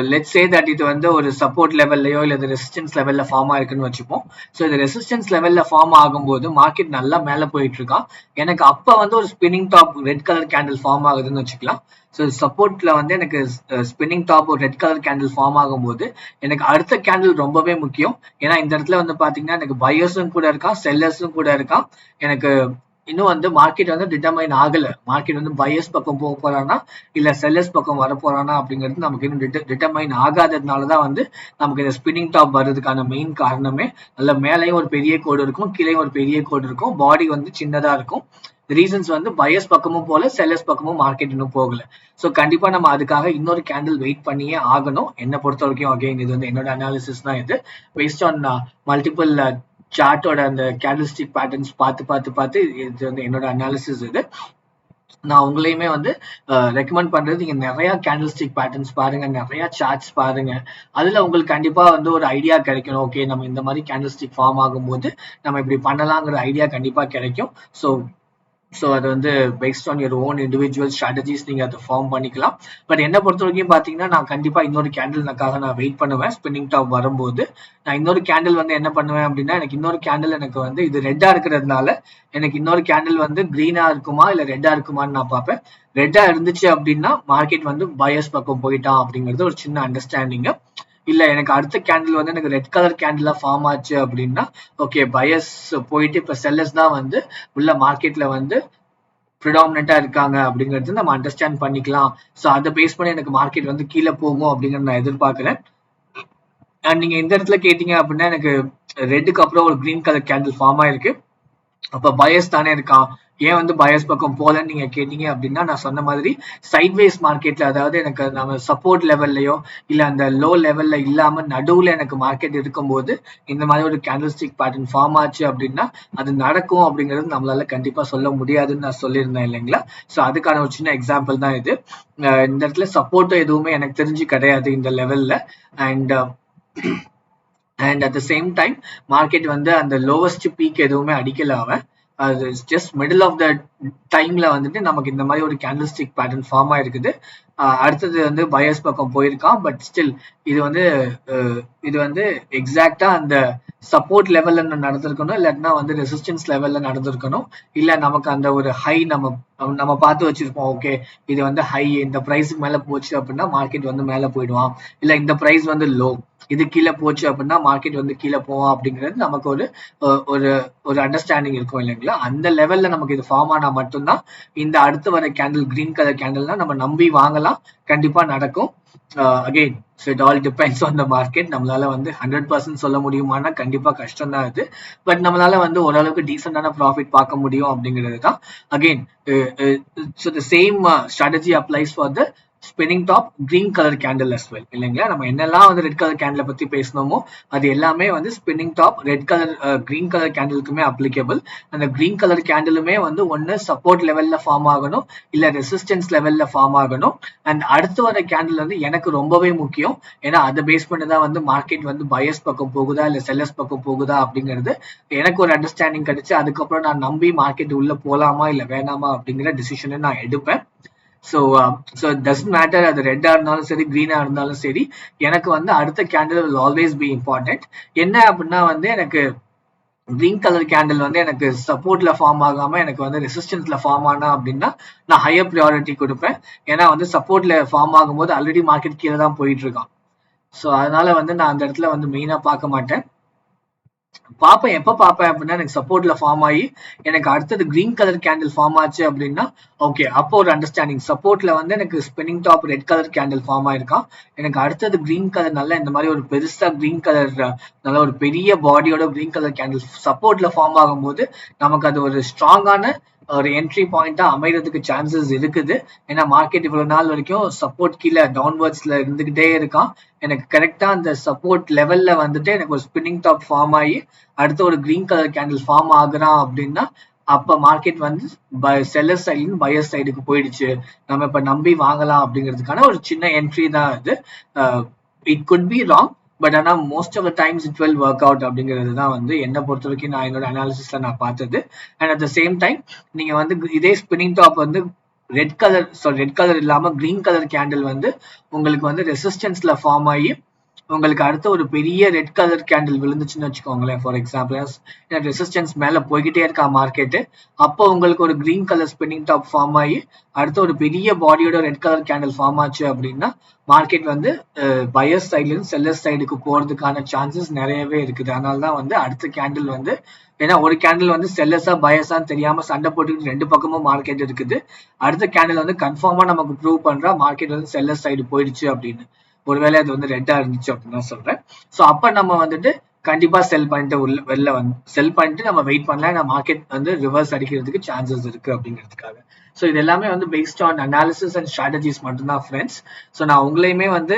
லெட்ஸ் சே தட் இது வந்து ஒரு சப்போர்ட் லெவல்லையோ இல்ல ரெசிஸ்டன்ஸ் லெவல்ல ஃபார்ம் ஆயிருக்குன்னு வச்சுப்போம். ஸோ இது ரெசிஸ்டன்ஸ் லெவல்ல ஃபார்ம் ஆகும்போது மார்க்கெட் நல்லா மேல போயிட்டு இருக்கான், எனக்கு அப்ப வந்து ஒரு spinning top red colour candle form ஆகுதுன்னு வச்சுக்கலாம். ஸோ சப்போர்ட்ல வந்து எனக்கு ஸ்பின்னிங் டாப் ஒரு ரெட் கலர் கேண்டில் ஃபார்ம் ஆகும்போது எனக்கு அடுத்த கேண்டில் ரொம்பவே முக்கியம். ஏன்னா இந்த இடத்துல வந்து பாத்தீங்கன்னா எனக்கு பையர்ஸும் கூட இருக்கான், செல்லர்ஸும் கூட இருக்கான். எனக்கு இன்னும் வந்து மார்க்கெட் வந்து டிட்டர்மைன் ஆகல, மார்க்கெட் வந்து பையர்ஸ் பக்கம் போக போறானா இல்ல செல்லர்ஸ் பக்கம் வர போறானா அப்படிங்கிறது நமக்கு இன்னும் டிட்டர்மைன் ஆகாததுனாலதான் வந்து நமக்கு இந்த ஸ்பின்னிங் டாப் வர்றதுக்கான மெயின் காரணமே. நல்ல மேலேயும் ஒரு பெரிய கோடு இருக்கும், கீழேயும் ஒரு பெரிய கோடு இருக்கும், பாடி வந்து சின்னதா இருக்கும். ரீசன்ஸ் வந்து பையர்ஸ் பக்கமும் போல செல்லர்ஸ் பக்கமும் மார்க்கெட் இன்னும் போகல. ஸோ கண்டிப்பா நம்ம அதுக்காக இன்னொரு கேண்டில் வெயிட் பண்ணியே ஆகணும். என்ன பொறுத்த வரைக்கும் அகைன் இது வந்து என்னோட அனாலிசிஸ் தான், இது பேஸ்ட் ஆன் மல்டிபிள் சார்ட்டோட அந்த கேண்டில்ஸ்டிக் பேட்டர்ன்ஸ் பார்த்து இது வந்து என்னோட அனாலிசிஸ் இது. நான் உங்களையுமே வந்து ரெக்கமெண்ட் பண்றது, நீங்க நிறைய கேண்டில் ஸ்டிக் பேட்டர்ன்ஸ் பாருங்க, நிறைய சார்ட்ஸ் பாருங்க. அதுல உங்களுக்கு கண்டிப்பா வந்து ஒரு ஐடியா கிடைக்கணும். ஓகே, நம்ம இந்த மாதிரி கேண்டில் ஸ்டிக் ஃபார்ம் ஆகும்போது நம்ம இப்படி பண்ணலாங்கிற ஐடியா கண்டிப்பா கிடைக்கும். ஸோ அது வந்து based on your own individual strategies நீங்க அதை ஃபார்ம் பண்ணிக்கலாம். பட் என்ன பொறுத்த வரைக்கும் பாத்தீங்கன்னா, நான் கண்டிப்பா இன்னொரு கேண்டில்னாக்காக நான் வெயிட் பண்ணுவேன். ஸ்பின்னிங் டாப் வரும்போது நான் இன்னொரு கேண்டில் வந்து என்ன பண்ணுவேன் அப்படின்னா, எனக்கு இன்னொரு கேண்டில் எனக்கு வந்து இது ரெட்டா இருக்கிறதுனால எனக்கு இன்னொரு கேண்டில் வந்து கிரீனா இருக்குமா இல்ல ரெட்டா இருக்குமான்னு நான் பார்ப்பேன். ரெட்டா இருந்துச்சு அப்படின்னா மார்க்கெட் வந்து பயர்ஸ் பக்கம் போயிட்டான் அப்படிங்கிறது ஒரு சின்ன அண்டர்ஸ்டாண்டிங். இல்ல எனக்கு அடுத்த கேண்டில் வந்து எனக்கு ரெட் கலர் கேண்டிலா ஃபார்ம் ஆச்சு அப்படின்னா, ஓகே பயர்ஸ் போயிட்டு இப்ப செல்லர்ஸ் தான் வந்து உள்ள மார்க்கெட்ல வந்து ப்ரிடாமினண்டா இருக்காங்க அப்படிங்கிறது நம்ம அண்டர்ஸ்டாண்ட் பண்ணிக்கலாம். ஸோ அதை பேஸ் பண்ணி எனக்கு மார்க்கெட் வந்து கீழே போகும் அப்படிங்கறத நான் எதிர்பார்க்கிறேன். அண்ட் நீங்க இந்த இடத்துல கேட்டீங்க அப்படின்னா, எனக்கு ரெட்டுக்கு அப்புறம் ஒரு கிரீன் கலர் கேண்டில் ஃபார்ம் ஆயிருக்கு. அப்ப பயஸ் தானே இருக்கான், ஏன் வந்து பயஸ் பக்கம் போலன்னு நீங்க கேட்டீங்க அப்படின்னா, நான் சொன்ன மாதிரி சைட்வேஸ் மார்க்கெட்ல, அதாவது எனக்கு நம்ம சப்போர்ட் லெவல்லையோ இல்ல அந்த லோ லெவல்ல இல்லாம நடுவுல எனக்கு மார்க்கெட் இருக்கும்போது இந்த மாதிரி ஒரு கேண்டில் ஸ்டிக் பேட்டர்ன் ஃபார்ம் ஆச்சு அப்படின்னா அது நடக்கும் அப்படிங்கிறது நம்மளால கண்டிப்பா சொல்ல முடியாதுன்னு நான் சொல்லியிருந்தேன் இல்லைங்களா. ஸோ அதுக்கான ஒரு சின்ன எக்ஸாம்பிள் தான் இது. இந்த இடத்துல சப்போர்ட்டும் எதுவுமே எனக்கு தெரிஞ்சு கிடையாது இந்த லெவல்ல. And and at the same time market வந்து அந்த லோவஸ்ட் பீக் எதுவுமே அடிக்கல அவன். அது ஜஸ்ட் மிடில் ஆஃப் த டைம்ல வந்துட்டு நமக்கு இந்த மாதிரி ஒரு கேண்டில் ஸ்டிக் பேட்டர்ன் ஃபார்ம் ஆயிருக்குது. அடுத்தது வந்து பயர்ஸ் பக்கம் போயிருக்கான். பட் ஸ்டில் இது வந்து இது வந்து எக்ஸாக்டா அந்த சப்போர்ட் லெவல்ல நடந்திருக்கணும், இல்லாட்டினா வந்து ரெசிஸ்டன்ஸ் லெவல்ல நடந்திருக்கணும். இல்ல நமக்கு அந்த ஒரு ஹை நம்ம நம்ம பார்த்து வச்சிருப்போம். ஓகே, இது வந்து ஹை, இந்த பிரைஸ்க்கு மேல போச்சு அப்படின்னா மார்க்கெட் வந்து மேல போயிடுவான். இல்ல இந்த பிரைஸ் வந்து லோ, இது கீழே போச்சு அப்படின்னா மார்க்கெட் வந்து கீழே போவான் அப்படிங்கிறது நமக்கு ஒரு ஒரு ஒரு அண்டர்ஸ்டாண்டிங் இருக்கும் இல்லைங்களா. அந்த லெவல்ல நமக்கு இது ஃபார்ம் ஆனா மட்டும்தான் இந்த அடுத்து வர கேண்டில் கிரீன் கலர் கேண்டில்னா நம்ம நம்பி வாங்கலாம், கண்டிப்பா நடக்கும். Again it all depends on the market. நம்மளால வந்து 100% சொல்ல முடியுமானா கண்டிப்பா கஷ்டம் தான் அது. பட் நம்மளால வந்து ஓரளவுக்கு டீசென்டான ப்ராஃபிட் பார்க்க முடியும் அப்படிங்கிறது தான். Again so the same strategy applies for the spinning top green colour candle as well இல்லைங்களா. நம்ம என்னெல்லாம் வந்து ரெட் கலர் கேண்டில் பத்தி பேசணுமோ அது எல்லாமே வந்து spinning top red colour green colour கேண்டிலுக்குமே அப்ளிகபிள். அந்த கிரீன் கலர் கேண்டிலுமே வந்து ஒன்னு சப்போர்ட் லெவல்ல ஃபார்ம் ஆகணும், இல்ல ரெசிஸ்டன்ஸ் லெவல்ல ஃபார்ம் ஆகணும். அண்ட் அடுத்து வர கேண்டில் வந்து எனக்கு ரொம்பவே முக்கியம். ஏன்னா அதை பேஸ் பண்ணிதான் வந்து மார்க்கெட் வந்து பயர்ஸ் பக்கம் போகுதா இல்ல செல்லர்ஸ் பக்கம் போகுதா அப்படிங்கிறது எனக்கு ஒரு அண்டர்ஸ்டாண்டிங் கிடைச்சு அதுக்கப்புறம் நான் நம்பி மார்க்கெட் உள்ள போலாமா இல்ல வேணாமா அப்படிங்கிற டிசிஷனை நான் எடுப்பேன். ஸோ டசன்ட் மேட்டர் அது ரெட்டா இருந்தாலும் சரி கிரீனா இருந்தாலும் சரி, எனக்கு வந்து அடுத்த candle will always be important. என்ன அப்படின்னா வந்து எனக்கு கிரீன் கலர் கேண்டில் வந்து எனக்கு சப்போர்ட்ல ஃபார்ம் ஆகாம எனக்கு வந்து ரெசிஸ்டன்ஸ்ல ஃபார்ம் ஆனா அப்படின்னா நான் ஹையர் ப்ரியாரிட்டி கொடுப்பேன். ஏன்னா வந்து சப்போர்ட்ல ஃபார்ம் ஆகும்போது ஆல்ரெடி மார்க்கெட் கீழே தான் போயிட்டு இருக்கான். ஸோ அதனால வந்து நான் அந்த இடத்துல வந்து மெயினா பார்க்க மாட்டேன். பார்ப்பேன், எப்ப பார்ப்பேன் அப்படின்னா எனக்கு சப்போர்ட்ல ஃபார்ம் ஆகி எனக்கு அடுத்தது கிரீன் கலர் கேண்டில் ஃபார்ம் ஆச்சு அப்படின்னா ஓகே, அப்போ ஒரு அண்டர்ஸ்டாண்டிங். சப்போர்ட்ல வந்து எனக்கு spinning top red colour candle form ஆயிருக்கான், எனக்கு அடுத்தது கிரீன் கலர் நல்ல இந்த மாதிரி ஒரு பெருசா கிரீன் கலர் நல்ல ஒரு பெரிய பாடியோட கிரீன் கலர் கேண்டில் சப்போர்ட்ல ஃபார்ம் ஆகும்போது நமக்கு அது ஒரு ஸ்ட்ராங்கான ஒரு என்ட்ரி பாயிண்டா அமைகிறதுக்கு சான்சஸ் இருக்குது. ஏன்னா மார்க்கெட் இவ்வளவு நாள் வரைக்கும் சப்போர்ட் கீழே டவுன்வர்ட்ஸ்ல இருந்துகிட்டே இருக்கான். எனக்கு கரெக்டா அந்த சப்போர்ட் லெவல்ல வந்துட்டு எனக்கு ஒரு ஸ்பின்னிங் டாப் ஃபார்ம் ஆகி அடுத்து ஒரு கிரீன் கலர் கேண்டில் ஃபார்ம் ஆகுறான் அப்படின்னா அப்ப மார்க்கெட் வந்து செல்லர் சைடு பையர் சைடுக்கு போயிடுச்சு, நம்ம இப்ப நம்பி வாங்கலாம் அப்படிங்கிறதுக்கான ஒரு சின்ன என்ட்ரி தான் இது. It could be wrong, but ஆனா most of the times it will work out அப்படிங்கிறது தான் வந்து என்னை பொறுத்த வரைக்கும் நான் என்னோட அனாலிசிஸ்ல நான் பார்த்தது. And at the same time நீங்க வந்து இதே ஸ்பின்னிங் டாப் வந்து ரெட் கலர் இல்லாம கிரீன் கலர் கேண்டில் வந்து உங்களுக்கு வந்து ரெசிஸ்டன்ஸ்ல ஃபார்ம் ஆகி உங்களுக்கு அடுத்த ஒரு பெரிய ரெட் கலர் கேண்டில் விழுந்துச்சுன்னு வச்சுக்கோங்களேன். ஃபார் எக்ஸாம்பிள் ரெசிஸ்டன்ஸ் மேல போய்கிட்டே இருக்கா மார்க்கெட்டு, அப்போ உங்களுக்கு ஒரு green colour spinning top form ஆகி அடுத்த ஒரு பெரிய பாடியோட ரெட் கலர் கேண்டில் ஃபார்ம் ஆச்சு அப்படின்னா மார்க்கெட் வந்து பையர் சைட்ல இருந்து செல்லர் சைடுக்கு போறதுக்கான சான்சஸ் நிறையவே இருக்குது. அதனாலதான் வந்து அடுத்த கேண்டில் வந்து, ஏன்னா ஒரு கேண்டில் வந்து செல்லர்ஸா பயர்ஸான்னு தெரியாம சண்டை போட்டுக்கிட்டு ரெண்டு பக்கமும் மார்க்கெட் இருக்குது. அடுத்த கேண்டில் வந்து கன்ஃபார்மா நமக்கு ப்ரூவ் பண்றா மார்க்கெட் வந்து செல்லர் சைடு போயிடுச்சு அப்படின்னு. ஒருவேளை அது வந்து ரெட்டா இருந்துச்சு அப்படின்னு தான் சொல்றேன். ஸோ அப்ப நம்ம வந்துட்டு கண்டிப்பா செல் பண்ணிட்டு வெளில வந்து செல் பண்ணிட்டு நம்ம வெயிட் பண்ணலாம். ஏன்னா மார்க்கெட் வந்து ரிவர்ஸ் அடிக்கிறதுக்கு சான்சஸ் இருக்கு அப்படிங்கிறதுக்காக. ஸோ இது எல்லாமே வந்து based on analysis and strategies மட்டும்தான் ஃப்ரெண்ட்ஸ். ஸோ நான் உங்களையுமே வந்து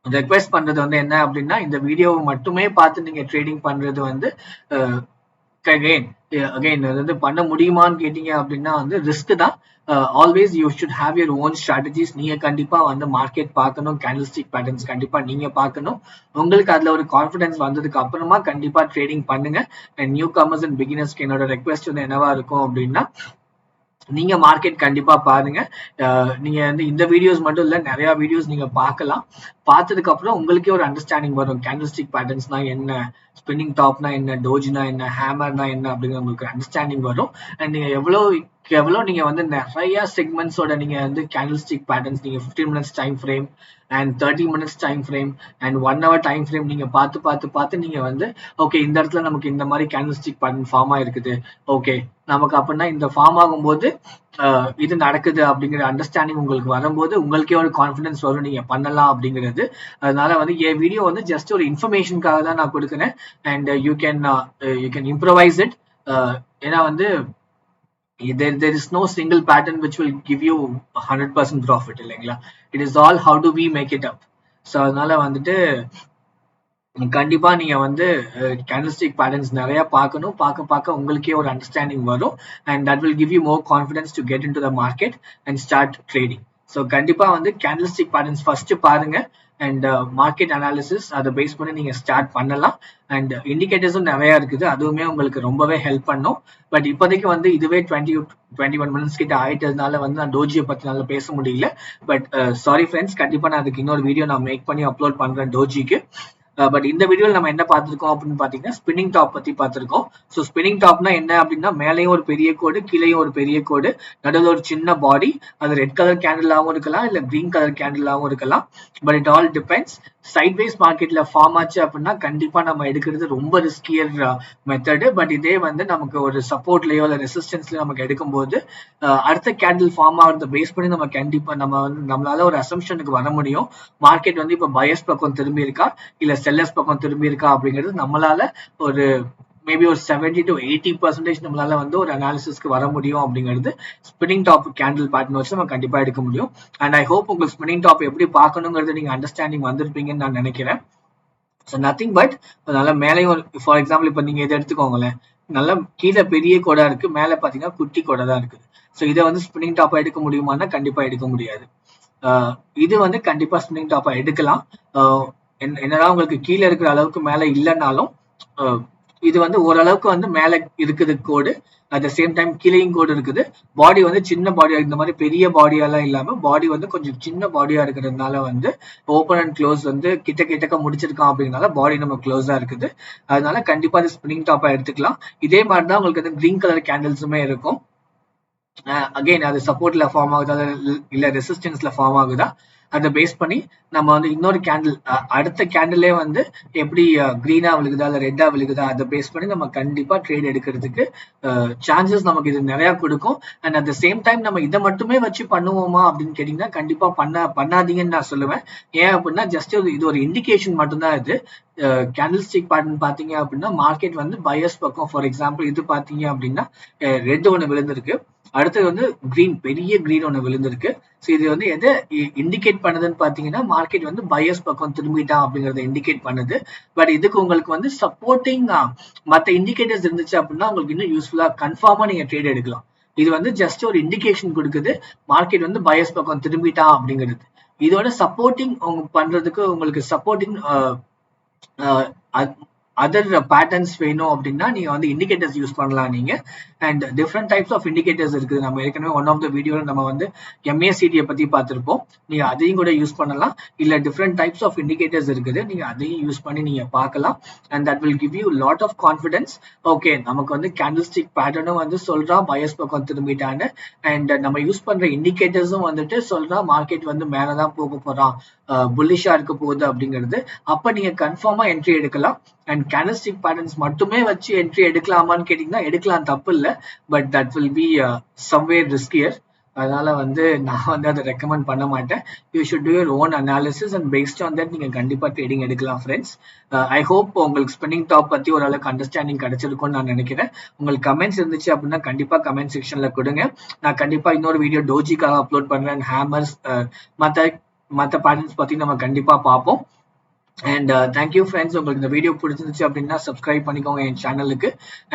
ரெக்வெஸ்ட் பண்றது வந்து என்ன அப்படின்னா, இந்த வீடியோவை மட்டுமே பார்த்து நீங்க ட்ரேடிங் பண்றது வந்து அகைன் இது வந்து பண்ண முடியுமான்னு கேட்டீங்க அப்படின்னா வந்து ரிஸ்க் தான். Always you should have your own strategies. நீங்க கண்டிப்பா வந்து மார்க்கெட் பார்க்கணும், கேண்டில்ஸ்டிக் பேட்டர்ன்ஸ் கண்டிப்பா நீங்க பார்க்கணும். உங்களுக்கு அதுல ஒரு கான்ஃபிடன்ஸ் வந்ததுக்கு அப்புறமா கண்டிப்பா ட்ரேடிங் பண்ணுங்க. அண்ட் நியூ கமர்ஸ் அண்ட் பிகினர்ஸ்க்கு என்னோட ரெக்வெஸ்ட் வந்து என்னவா இருக்கும் அப்படின்னா, நீங்க மார்க்கெட் கண்டிப்பா பாருங்க. நீங்க வந்து இந்த வீடியோஸ் மட்டும் இல்ல, நிறைய வீடியோஸ் நீங்க பார்க்கலாம். பார்த்ததுக்கு அப்புறம் உங்களுக்கே ஒரு அண்டர்ஸ்டாண்டிங் வரும். கேண்டில்ஸ்டிக் பேட்டர்ன்ஸ்னா என்ன, ஸ்பின்னிங் டாப்னா என்ன, டோஜ்னா என்ன, ஹேமர்னா என்ன அப்படிங்கிற உங்களுக்கு அண்டர்ஸ்டாண்டிங் வரும். அண்ட் நீங்க எவ்வளோ நீங்க வந்து நிறைய செக்மெண்ட்ஸோட நீங்க வந்து கேண்டில்ஸ்டிக் பேட்டர்ன்ஸ், நீங்க 15 minutes time frame and 30 minutes time frame and 1 hour time frame நீங்க பார்த்து நீங்க வந்து ஓகே இந்த இடத்துல நமக்கு இந்த மாதிரி கேண்டில்ஸ்டிக் பேட்டர்ன் ஃபார்ம் ஆயிருக்குது, ஓகே நமக்கு அப்படின்னா இந்த ஃபார்ம் ஆகும்போது இது நடக்குது அப்படிங்கிற அண்டர்ஸ்டாண்டிங் உங்களுக்கு வரும்போது உங்களுக்கே ஒரு கான்ஃபிடன்ஸ் வரும், நீங்க பண்ணலாம் அப்படிங்கிறது. அதனால வந்து என் வீடியோ வந்து ஜஸ்ட் ஒரு இன்ஃபர்மேஷனுக்காக தான் நான் கொடுக்குறேன். And you can improvise it. ஏன்னா வந்து there is no single pattern which will give you 100% profit இல்லைங்களா. It is all how do we make it up. So அதனால வந்துட்டு கண்டிப்பா நீங்க வந்து கேண்டில்ஸ்டிக் பேட்டர்ன்ஸ் நிறைய பார்க்கணும். பார்க்க உங்களுக்கே ஒரு அண்டர்ஸ்டாண்டிங் வரும். And that will give you more confidence to get in to the market and start trading. So கண்டிப்பா வந்து கேண்டில்ஸ்டிக் பேட்டர்ன்ஸ் ஃபர்ஸ்ட் பாருங்க. அண்ட் மார்க்கெட் அனாலிசிஸ் அதை பேஸ் பண்ணி நீங்க ஸ்டார்ட் பண்ணலாம். அண்ட் இண்டிகேட்டர்ஸும் நிறைய இருக்குது, அதுவுமே உங்களுக்கு ரொம்பவே ஹெல்ப் பண்ணும். பட் இப்போதைக்கு வந்து இதுவே 21 மினிட்ஸ் கிட்ட ஆயிட்டதுனால வந்து நான் டோஜியை பத்தி நல்லா பேச முடியல. பட் சாரி ஃப்ரெண்ட்ஸ், கண்டிப்பா நான் அதுக்கு இன்னொரு வீடியோ நான் மேக் பண்ணி அப்லோட் பண்றேன் டோஜிக்கு. பட் இந்த வீடியோவில் நம்ம என்ன பார்த்துருக்கோம் அப்படின்னு பார்த்தீங்கன்னா, ஸ்பின்னிங் டாப் பற்றி பார்த்துருக்கோம். ஸோ ஸ்பின்னிங் டாப்னா என்ன அப்படின்னா, மேலேயும் ஒரு பெரிய கோடு, கீழேயும் ஒரு பெரிய கோடு, நடுவில் ஒரு சின்ன பாடி. அது ரெட் கலர் கேண்டிலாகவும் இருக்கலாம், இல்லை கிரீன் கலர் கேண்டிலாகவும் இருக்கலாம். But it all depends. Sideways மார்க்கெட்ல ஃபார்ம் ஆச்சு அப்படின்னா கண்டிப்பா நம்ம எடுக்கிறது ரொம்ப ரிஸ்கியர் மெத்தடு. பட் இதே வந்து நமக்கு ஒரு சப்போர்ட்லயோ இல்லை ரெசிஸ்டன்ஸ்லயோ நமக்கு எடுக்கும்போது அடுத்த கேண்டில் ஃபார்ம் ஆகிறத பேஸ் பண்ணி நம்ம கண்டிப்பா நம்மளால ஒரு அசம்ஷனுக்கு வர முடியும். மார்க்கெட் வந்து இப்போ பயஸ் பக்கம் திரும்பி இருக்கா இல்ல செல்லர்ஸ் பக்கம் திரும்பி இருக்கா அப்படிங்கிறது நம்மளால ஒரு மேபி ஒரு 70 to 80% நம்மளால வந்து ஒரு அனாலிசிஸ்க்கு வர முடியும் அப்படிங்கிறது ஸ்பின்னிங் டாப் கேண்டில் பேட்டர்ன் வச்சு நம்ம கண்டிப்பா எடுக்க முடியும். அண்ட் ஐ ஹோப் உங்களுக்கு ஸ்பின்னிங் டாப் எப்படி பார்க்கணுங்கிறது நீங்க அண்டர்ஸ்டாண்டிங் வந்திருப்பீங்கன்னு நான் நினைக்கிறேன். ஸோ நத்திங் பட் அதனால மேலேயும் ஃபார் எக்ஸாம்பிள் இப்போ நீங்க இதை எடுத்துக்கோங்களேன், நல்லா கீழே பெரிய கோடா இருக்கு, மேலே பார்த்தீங்கன்னா குட்டி கோடா தான் இருக்குது. ஸோ இதை வந்து ஸ்பின்னிங் டாப்பா எடுக்க முடியுமான்னா கண்டிப்பா எடுக்க முடியாது. இது வந்து கண்டிப்பா ஸ்பின்னிங் டாப்பா எடுக்கலாம். என்னதான் உங்களுக்கு கீழே இருக்கிற அளவுக்கு மேலே இல்லைன்னாலும் இது வந்து ஓரளவுக்கு வந்து மேலே இருக்குது கோடு, அட் த சேம் டைம் கீழேயும் கோடு இருக்குது. பாடி வந்து சின்ன பாடியா, இந்த மாதிரி பெரிய பாடியெல்லாம் இல்லாம பாடி வந்து கொஞ்சம் சின்ன பாடியா இருக்கிறதுனால வந்து ஓப்பன் அண்ட் க்ளோஸ் வந்து கிட்டக்க முடிச்சிருக்கான் அப்படிங்கறதுனால பாடி நம்ம க்ளோஸா இருக்குது. அதனால கண்டிப்பா அது ஸ்பின்னிங் டாப்பா எடுத்துக்கலாம். இதே மாதிரி தான் உங்களுக்கு வந்து கிரீன் கலர் கேண்டில்ஸுமே இருக்கும். அகைன் அது சப்போர்ட்ல ஃபார்ம் ஆகுதா இல்ல ரெசிஸ்டன்ஸ்ல ஃபார்ம் ஆகுதா அதை பேஸ் பண்ணி நம்ம வந்து இன்னொரு கேண்டில், அடுத்த கேண்டிலே வந்து எப்படி கிரீனா விழுகுதா இல்ல ரெட்டா விழுகுதா அதை பேஸ் பண்ணி நம்ம கண்டிப்பா ட்ரேட் எடுக்கிறதுக்கு சான்சஸ் நமக்கு இது நிறைய கொடுக்கும். And at the same time நம்ம இதை மட்டுமே வச்சு பண்ணுவோமா அப்படின்னு கேட்டீங்கன்னா கண்டிப்பா பண்ணாதீங்கன்னு நான் சொல்லுவேன். ஏன் அப்படின்னா ஜஸ்ட் இது ஒரு இண்டிகேஷன் மட்டும்தான். இது கேண்டில்ஸ்டிக் பேட்டர்ன் பாத்தீங்க அப்படின்னா மார்க்கெட் வந்து பயஸ் பக்கம், ஃபார் எக்ஸாம்பிள் இது பாத்தீங்க அப்படின்னா ரெட் ஒன்று விழுந்திருக்கு, அடுத்தது வந்து கிரீன், பெரிய கிரீன் ஒன்று விழுந்திருக்கு. ஸோ இது வந்து எதை இண்டிகேட் பண்ணுதுன்னு பார்த்தீங்கன்னா மார்க்கெட் வந்து பயஸ் பக்கம் திரும்பிட்டான் அப்படிங்கறத இண்டிகேட் பண்ணுது. பட் இதுக்கு உங்களுக்கு வந்து சப்போர்ட்டிங் மற்ற இண்டிகேட்டர்ஸ் இருந்துச்சு அப்படின்னா உங்களுக்கு இன்னும் யூஸ்ஃபுல்லா கன்ஃபார்மா நீங்க ட்ரேட் எடுக்கலாம். இது வந்து ஜஸ்ட் ஒரு இண்டிகேஷன் கொடுக்குது மார்க்கெட் வந்து பயஸ் பக்கம் திரும்பிட்டான் அப்படிங்கிறது. இதோட சப்போர்ட்டிங் பண்றதுக்கு உங்களுக்கு சப்போர்ட்டிங் அதர் பேட்டர்ன்ஸ் வேணும் அப்படின்னா நீங்க வந்து இண்டிகேட்டர்ஸ் யூஸ் பண்ணலாம் நீங்க. And different types of indicators இருக்குது. நம்ம ஏற்கனவே ஒன் ஆஃப் த வீடியோல நம்ம வந்து MACD பத்தி பார்த்திருப்போம், நீங்க அதையும் கூட யூஸ் பண்ணலாம். இல்ல டிஃப்ரெண்ட் டைப்ஸ் ஆஃப் இண்டிகேட்டர்ஸ் இருக்குது, நீங்க அதையும் யூஸ் பண்ணி நீங்க பார்க்கலாம். And that will give you lot of confidence. Okay நமக்கு வந்து கேண்டில்ஸ்டிக் பேட்டர்னும் வந்து சொல்றான் பயஸ் பக்கம் திரும்பிட்டான்னு, அண்ட் நம்ம யூஸ் பண்ற இண்டிகேட்டர்ஸும் வந்துட்டு சொல்றான் மார்க்கெட் வந்து மேலதான் போக போறான், புல்லிஷா இருக்க போகுது அப்படிங்கிறது. அப்ப நீங்க கன்ஃபார்மா என்ட்ரி எடுக்கலாம். அண்ட் கேண்டில்ஸ்டிக் பேட்டர்ன்ஸ் மட்டுமே வச்சு என்ட்ரி எடுக்கலாமான்னு கேட்டீங்கன்னா எடுக்கலாம், தப்பு இல்லை. But that will be somewhere riskier. அதனால வந்து நான் வந்து அதை ரெக்கமெண்ட் பண்ண மாட்டேன். You should do your own analysis and based on that நீங்க கண்டிப்பா ட்ரேடிங் எடுக்கலாம் ஃப்ரெண்ட்ஸ். ஐ ஹோப் உங்களுக்கு ஸ்பின்னிங் டாப் பத்தி ஓரளவுக்கு அண்டர்ஸ்டாண்டிங் கிடைச்சிருக்கும்னு நான் நினைக்கிறேன். உங்களுக்கு கமெண்ட்ஸ் இருந்துச்சு அப்படின்னா கண்டிப்பா கமெண்ட் செக்ஷன்ல கொடுங்க. நான் கண்டிப்பா இன்னொரு வீடியோ டோஜிக்காக அப்லோட் பண்றேன். ஹேமர்ஸ் மற்ற பேட்டர்ன்ஸ் பத்தி நம்ம கண்டிப்பா பார்ப்போம். And thank you friends. உங்களுக்கு இந்த வீடியோ பிடிச்சிருந்துச்சு அப்படின்னா சப்ஸ்கிரைப் பண்ணிக்கோங்க என் சேனலுக்கு.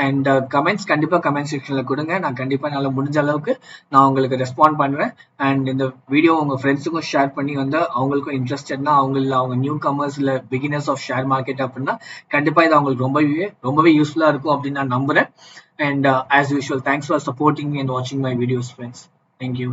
அண்ட் கமெண்ட்ஸ் கண்டிப்பாக கமெண்ட் செக்ஷனில் கொடுங்க. நான் கண்டிப்பாக என்னால் முடிஞ்ச அளவுக்கு நான் உங்களுக்கு ரெஸ்பாண்ட் பண்ணுறேன். அண்ட் இந்த வீடியோ உங்கள் ஃப்ரெண்ட்ஸுக்கும் ஷேர் பண்ணி வந்து அவங்களுக்கும் இன்ட்ரெஸ்டட்னா அவங்க நியூ கமர்ஸ் இல்லை பிகினர்ஸ் ஆஃப் ஷேர் மார்க்கெட் அப்படின்னா கண்டிப்பாக இது அவங்களுக்கு ரொம்பவே யூஸ்ஃபுல்லாக இருக்கும் அப்படின்னு நான் நம்புகிறேன். And as usual, thanks for supporting and வாட்சிங் மை வீடியோஸ் ஃப்ரெண்ட்ஸ். தேங்க்யூ.